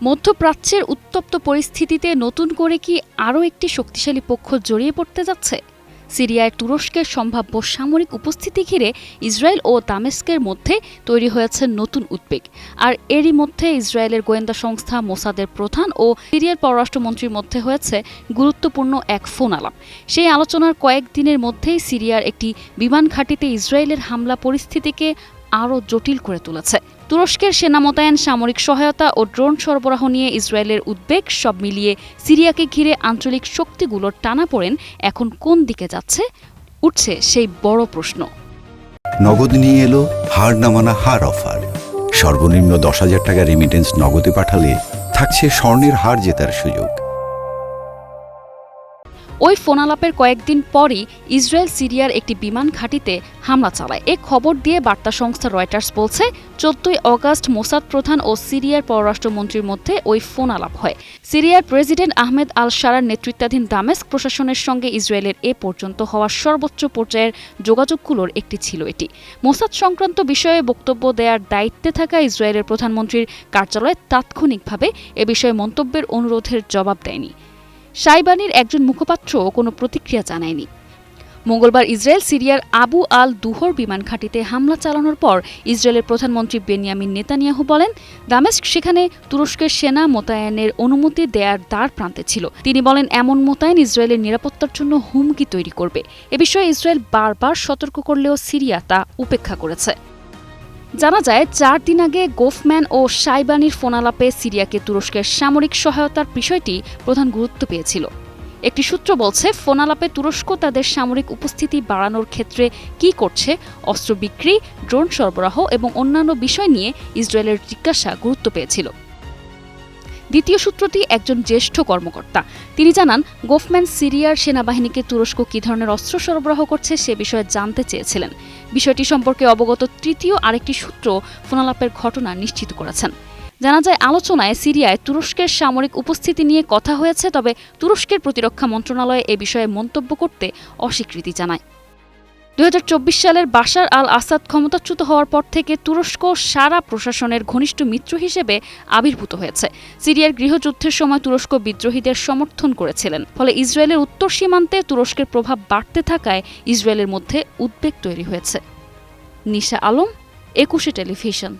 মধ্যপ্রাচ্যের উত্তপ্ত পরিস্থিতিতে নতুন করে কি আরও একটি শক্তিশালী পক্ষ জড়িয়ে পড়তে যাচ্ছে? সিরিয়ায় তুরস্কের সম্ভাব্য সামরিক উপস্থিতি ঘিরে ইসরায়েল ও দামেস্কের মধ্যে তৈরি হয়েছে নতুন উদ্বেগ। আর এরই মধ্যে ইসরায়েলের গোয়েন্দা সংস্থা মোসাদের প্রধান ও সিরিয়ার পররাষ্ট্রমন্ত্রীর মধ্যে হয়েছে গুরুত্বপূর্ণ এক ফোন আলাপ। সেই আলোচনার কয়েকদিনের মধ্যেই সিরিয়ার একটি বিমান ঘাঁটিতে ইসরায়েলের হামলা পরিস্থিতিকে আরও জটিল করে তুলেছে। তুরস্কের সেনা মোতায়েন, সামরিক সহায়তা ও ড্রোন সরবরাহ নিয়ে ইসরায়েলের উদ্বেগ, সব মিলিয়ে সিরিয়াকে ঘিরে আঞ্চলিক শক্তিগুলোর টানাপোড়েন এখন কোন দিকে যাচ্ছে, উঠছে সেই বড় প্রশ্ন। নগদ নিয়ে এলো হার না মানা হার অফার। সর্বনিম্ন 10,000 টাকা রেমিটেন্স নগদে পাঠালে থাকছে স্বর্ণের হার জেতার সুযোগ। ওই ফোনালাপের কয়েকদিন পরই ইসরায়েল সিরিয়ার একটি বিমান ঘাঁটিতে হামলা চালায়। এ খবর দিয়ে বার্তা সংস্থা রয়টার্স বলছে, 14 অগাস্ট মোসাদ প্রধান ও সিরিয়ার পররাষ্ট্রমন্ত্রীর মধ্যে ওই ফোন আলাপ হয়। সিরিয়ার প্রেসিডেন্ট আহমেদ আল শারার নেতৃত্বাধীন দামেস্ক প্রশাসনের সঙ্গে ইসরায়েলের এ পর্যন্ত হওয়া সর্বোচ্চ পর্যায়ের যোগাযোগগুলোর একটি ছিল এটি। মোসাদ সংক্রান্ত বিষয়ে বক্তব্য দেওয়ার দায়িত্বে থাকা ইসরায়েলের প্রধানমন্ত্রীর কার্যালয় তাৎক্ষণিকভাবে এ বিষয়ে মন্তব্যের অনুরোধের জবাব দেয়নি। শাইবানির একজন মুখপাত্রও কোনো প্রতিক্রিয়া জানায়নি। মঙ্গলবার ইসরায়েল সিরিয়ার আবু আল দুহর বিমান ঘাঁটিতে হামলা চালানোর পর ইসরায়েলের প্রধানমন্ত্রী বেনিয়ামিন নেতানিয়াহু বলেন, দামেস্ক সেখানে তুরস্কের সেনা মোতায়েনের অনুমতি দেয়ার দ্বার প্রান্তে ছিল। তিনি বলেন, এমন মোতায়েন ইসরায়েলের নিরাপত্তার জন্য হুমকি তৈরি করবে। এ বিষয়ে ইসরায়েল বারবার সতর্ক করলেও সিরিয়া তা উপেক্ষা করেছে। জানা যায়, 4 দিন আগে গোফম্যান ও শাইবানির ফোনালাপে সিরিয়াকে তুরস্কের সামরিক সহায়তার বিষয়টি প্রধান গুরুত্ব পেয়েছিল। একটি সূত্র বলছে, ফোনালাপে তুরস্ক তাদের সামরিক উপস্থিতি বাড়ানোর ক্ষেত্রে কী করছে, অস্ত্র বিক্রি, ড্রোন সরবরাহ এবং অন্যান্য বিষয় নিয়ে ইসরায়েলের জিজ্ঞাসা গুরুত্ব পেয়েছিল। দ্বিতীয় সূত্রটি একজন জ্যেষ্ঠ কর্মকর্তা। তিনি জানান, গোফম্যান সিরিয়ার সেনাবাহিনীকে তুরস্ক কী ধরনের অস্ত্র সরবরাহ করছে সে বিষয়ে জানতে চেয়েছিলেন। বিষয়টি সম্পর্কে অবগত তৃতীয় আরেকটি সূত্র ফোনালাপের ঘটনা নিশ্চিত করেছেন। জানা যায়, আলোচনায় সিরিয়ায় তুরস্কের সামরিক উপস্থিতি নিয়ে কথা হয়েছে, তবে তুরস্কের প্রতিরক্ষা মন্ত্রণালয় এ বিষয়ে মন্তব্য করতে অস্বীকৃতি জানায়। 2024 সালের বাশার আল আসাদ ক্ষমতাচ্যুত হওয়ার পর থেকে তুরস্ক সারা প্রশাসনের ঘনিষ্ঠ মিত্র হিসেবে আবির্ভূত হয়েছে। সিরিয়ার গৃহযুদ্ধের সময় তুরস্ক বিদ্রোহীদের সমর্থন করেছিলেন। ফলে ইসরায়েলের উত্তর সীমান্তে তুরস্কের প্রভাব বাড়তে থাকায় ইসরায়েলের মধ্যে উদ্বেগ তৈরি হয়েছে। নিশা আলম, 21 টেলিভিশন।